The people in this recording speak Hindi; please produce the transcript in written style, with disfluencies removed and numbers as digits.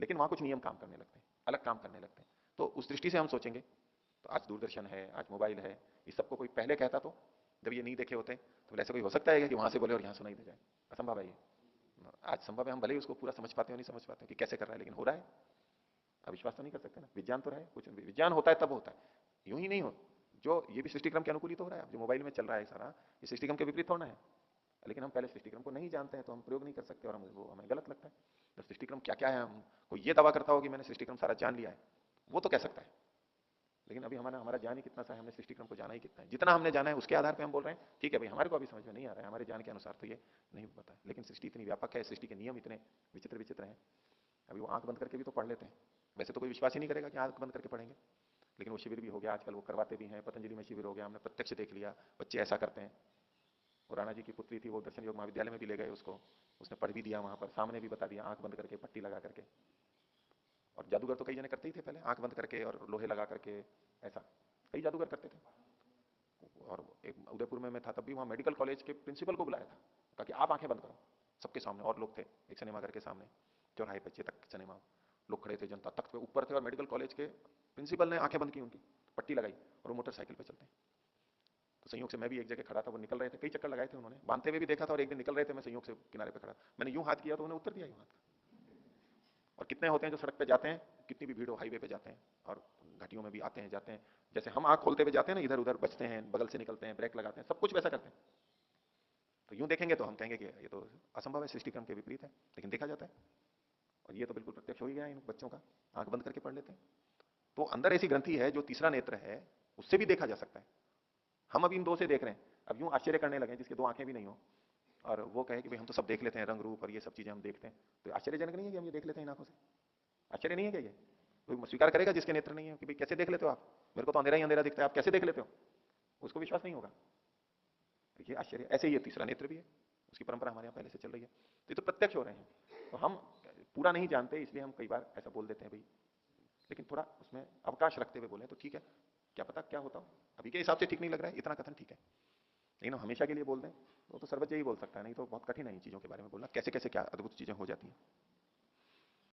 लेकिन वहां कुछ नियम काम करने लगते हैं, अलग काम करने लगते हैं। तो उस दृष्टि से हम सोचेंगे तो आज दूरदर्शन है, आज मोबाइल है, इस सबको कोई पहले कहता तो, जब ये नहीं देखे होते तो ऐसा कोई हो सकता है कि वहां से बोले और यहां सुनाई दे जाए? असंभव है ये। आज संभव है, हम भले ही उसको पूरा समझ पाते हो नहीं समझ पाते कि कैसे कर रहा है, लेकिन हो रहा है। अविश्वास तो नहीं कर सकते ना, विज्ञान तो है, कुछ विज्ञान होता है तब होता है, यूं ही नहीं हो। जो ये भी सृष्टिक्रम के अनुकूलित हो रहा है, जो मोबाइल में चल रहा है सारा, ये सृष्टिक्रम के विपरीत होना है। लेकिन हम पहले सृष्टिक्रम को नहीं जानते हैं तो हम प्रयोग नहीं कर सकते, और वो हमें गलत लगता है। तो सृष्टिक्रम क्या क्या है, हम कोई ये दावा करता हो कि मैंने सृष्टिक्रम सारा जान लिया है, वो तो कह सकता है, लेकिन अभी हमारा हमारा ज्ञान ही कितना सा है, हमने सृष्टिक्रम को जाना ही कितना है। जितना हमने जाना है उसके आधार पर हम बोल रहे हैं ठीक है भाई, हमारे को अभी समझ में नहीं आ रहा है, हमारे ज्ञान के अनुसार तो ये नहीं पता है, लेकिन सृष्टि इतनी व्यापक है, सृष्टि के नियम इतने विचित्र विचित्र हैं। अभी वो आंख बंद करके भी तो पढ़ लेते हैं, वैसे तो कोई विश्वास ही नहीं करेगा कि आंख बंद करके पढ़ेंगे, लेकिन वो शिविर भी हो गया आजकल, वो करवाते भी हैं, पतंजलि में शिविर हो गया, हमने प्रत्यक्ष देख लिया बच्चे ऐसा करते हैं। और राणा जी की पुत्री थी, वो दर्शन योग महाविद्यालय में भी ले गए उसको, उसने पढ़ भी दिया वहां पर, सामने भी बता दिया आंख बंद करके पट्टी लगा करके। और जादूगर तो कई जने करते ही थे पहले, आंख बंद करके और लोहे लगा करके, ऐसा कई जादूगर करते थे। और एक उदयपुर में मैं था तब भी वहां मेडिकल कॉलेज के प्रिंसिपल को बुलाया था, कहा कि आप आंखें बंद करो सबके सामने, और लोग थे एक सिनेमा घर के सामने, चौराहे पे चेतक सिनेमा, लोग खड़े थे, जनता तख्त पे ऊपर थे, और मेडिकल कॉलेज के प्रिंसिपल ने आंखें बंद की उनकी, पट्टी लगाई, और वो मोटरसाइकिल पे चलते हैं। तो संयोग से मैं भी एक जगह खड़ा था, वो निकल रहे थे, कई चक्कर लगाए थे उन्होंने, बांधते हुए भी देखा था, और एक दिन निकल रहे थे, मैं संयोग से किनारे पे खड़ा, मैंने यूं हाथ किया तो उन्हें उत्तर दिया यूं हाथ। और कितने होते हैं जो सड़क पे जाते हैं, कितनी भी भीड़ हो, हाईवे पे जाते हैं और घाटियों में भी आते हैं जाते हैं, जैसे हम आंख खोलते हुए जाते हैं ना, इधर उधर बचते हैं, बगल से निकलते हैं, ब्रेक लगाते हैं, सब कुछ वैसा करते हैं। तो यूं देखेंगे तो हम कहेंगे कि ये तो असंभव है, सृष्टिक्रम के विपरीत है, लेकिन देखा जाता है। और ये तो बिल्कुल प्रत्यक्ष हो ही गया इन बच्चों का, आंख बंद करके पढ़ लेते हैं। तो अंदर ऐसी ग्रंथि है जो तीसरा नेत्र है, उससे भी देखा जा सकता है। हम अब इन दो से देख रहे हैं, अब यूं आश्चर्य करने लगे जिसके दो आंखें भी नहीं हो, और वो कहे कि भाई हम तो सब देख लेते हैं, रंग रूप और ये सब चीजें हम देखते हैं, तो आश्चर्यजनक नहीं है कि हम ये देख लेते हैं इन आंखों से? आश्चर्य नहीं है क्या ये? कोई स्वीकार करेगा जिसके नेत्र नहीं है कि भाई कैसे देख लेते हो आप, मेरे को तो अंधेरा ही अंधेरा दिखता है, आप कैसे देख लेते हो? उसको विश्वास नहीं होगा। ये आश्चर्य, ऐसे ही ये तीसरा नेत्र भी है, उसकी परंपरा हमारे यहाँ पहले से चल रही है, तो ये तो प्रत्यक्ष हो रहे हैं। तो हम पूरा नहीं जानते, इसलिए हम कई बार ऐसा बोल देते हैं भाई, लेकिन थोड़ा उसमें अवकाश रखते हुए बोले तो ठीक है, क्या पता क्या होता हो, अभी के हिसाब से ठीक नहीं लग रहा है, इतना कथन ठीक है। लेकिन हम हमेशा के लिए बोल दें वो तो सर्वज्ञ ही बोल सकता है, नहीं तो बहुत कठिन है इन चीजों के बारे में बोलना, कैसे कैसे क्या अद्भुत चीजें हो जाती हैं।